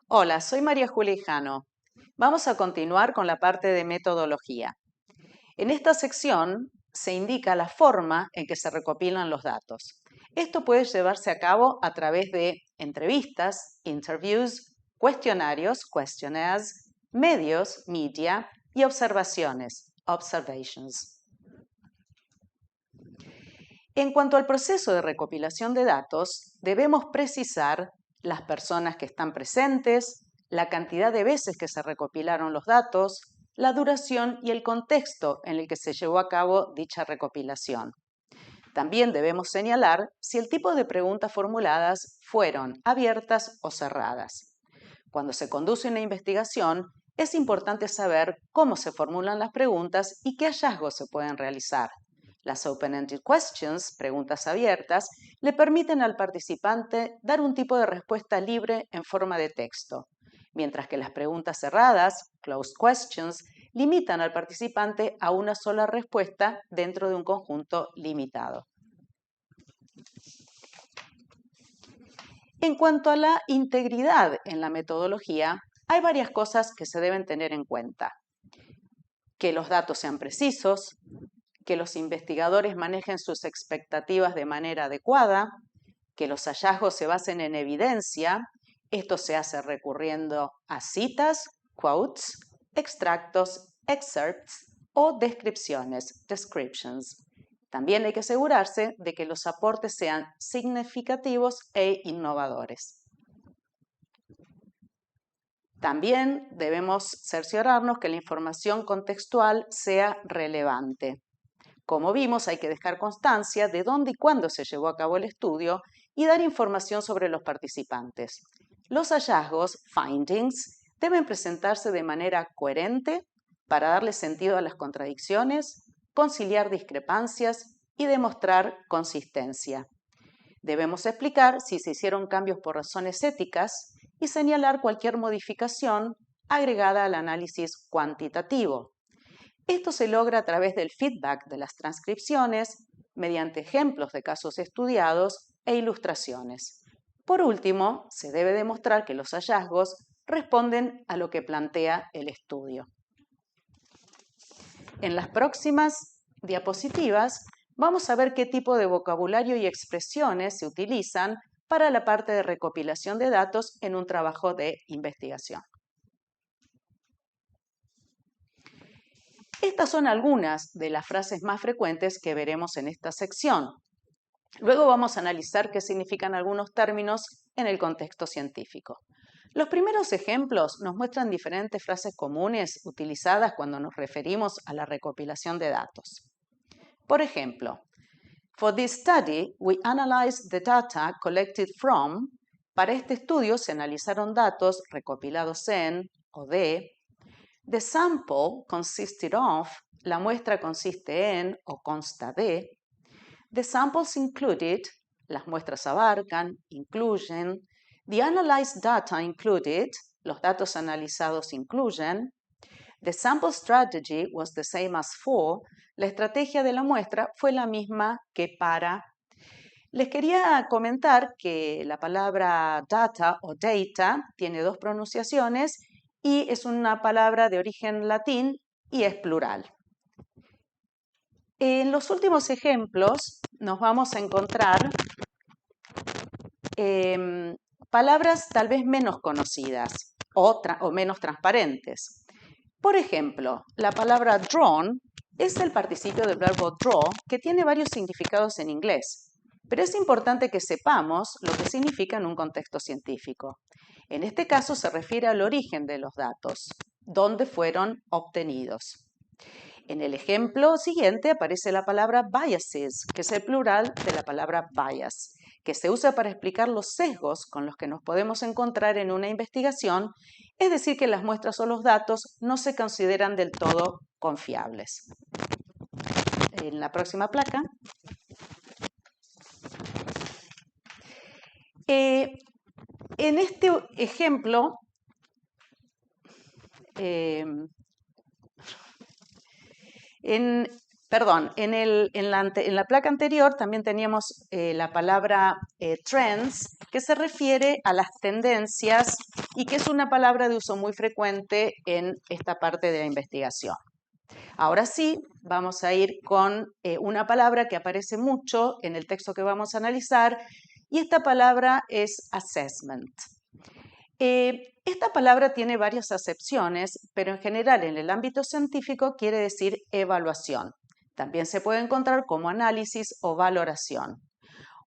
Hola, soy María Julia Hijano. Vamos a continuar con la parte de metodología. En esta sección se indica la forma en que se recopilan los datos. Esto puede llevarse a cabo a través de entrevistas, interviews, cuestionarios, questionnaires, medios, media y observaciones, observations. En cuanto al proceso de recopilación de datos, debemos precisar las personas que están presentes, la cantidad de veces que se recopilaron los datos, la duración y el contexto en el que se llevó a cabo dicha recopilación. También debemos señalar si el tipo de preguntas formuladas fueron abiertas o cerradas. Cuando se conduce una investigación, es importante saber cómo se formulan las preguntas y qué hallazgos se pueden realizar. Las open-ended questions, preguntas abiertas, le permiten al participante dar un tipo de respuesta libre en forma de texto, mientras que las preguntas cerradas, closed questions, limitan al participante a una sola respuesta dentro de un conjunto limitado. En cuanto a la integridad en la metodología, hay varias cosas que se deben tener en cuenta. Que los datos sean precisos, que los investigadores manejen sus expectativas de manera adecuada, que los hallazgos se basen en evidencia. Esto se hace recurriendo a citas, quotes, extractos, excerpts o descripciones, descriptions. También hay que asegurarse de que los aportes sean significativos e innovadores. También debemos cerciorarnos que la información contextual sea relevante. Como vimos, hay que dejar constancia de dónde y cuándo se llevó a cabo el estudio y dar información sobre los participantes. Los hallazgos, findings, deben presentarse de manera coherente para darle sentido a las contradicciones, conciliar discrepancias y demostrar consistencia. Debemos explicar si se hicieron cambios por razones éticas y señalar cualquier modificación agregada al análisis cuantitativo. Esto se logra a través del feedback de las transcripciones, mediante ejemplos de casos estudiados e ilustraciones. Por último, se debe demostrar que los hallazgos responden a lo que plantea el estudio. En las próximas diapositivas vamos a ver qué tipo de vocabulario y expresiones se utilizan para la parte de recopilación de datos en un trabajo de investigación. Estas son algunas de las frases más frecuentes que veremos en esta sección. Luego vamos a analizar qué significan algunos términos en el contexto científico. Los primeros ejemplos nos muestran diferentes frases comunes utilizadas cuando nos referimos a la recopilación de datos. Por ejemplo, for this study, we analyzed the data collected from. Para este estudio se analizaron datos recopilados en o de. The sample consisted of, la muestra consiste en o consta de. The samples included, las muestras abarcan, incluyen. The analyzed data included, los datos analizados incluyen. The sample strategy was the same as for, la estrategia de la muestra fue la misma que para. Les quería comentar que la palabra data o data tiene dos pronunciaciones y es una palabra de origen latín y es plural. En los últimos ejemplos nos vamos a encontrar palabras tal vez menos conocidas o menos transparentes. Por ejemplo, la palabra drawn es el participio del verbo draw que tiene varios significados en inglés, pero es importante que sepamos lo que significa en un contexto científico. En este caso se refiere al origen de los datos, dónde fueron obtenidos. En el ejemplo siguiente aparece la palabra biases, que es el plural de la palabra bias, que se usa para explicar los sesgos con los que nos podemos encontrar en una investigación, es decir, que las muestras o los datos no se consideran del todo confiables. En la próxima placa. En este ejemplo, Perdón, en la placa anterior también teníamos la palabra trends, que se refiere a las tendencias y que es una palabra de uso muy frecuente en esta parte de la investigación. Ahora sí, vamos a ir con una palabra que aparece mucho en el texto que vamos a analizar, y esta palabra es assessment. Esta palabra tiene varias acepciones, pero en general en el ámbito científico quiere decir evaluación. También se puede encontrar como análisis o valoración.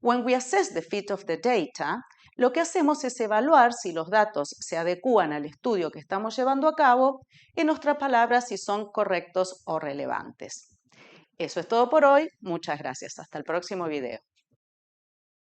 When we assess the fit of the data, lo que hacemos es evaluar si los datos se adecúan al estudio que estamos llevando a cabo, en otras palabras, si son correctos o relevantes. Eso es todo por hoy. Muchas gracias. Hasta el próximo video.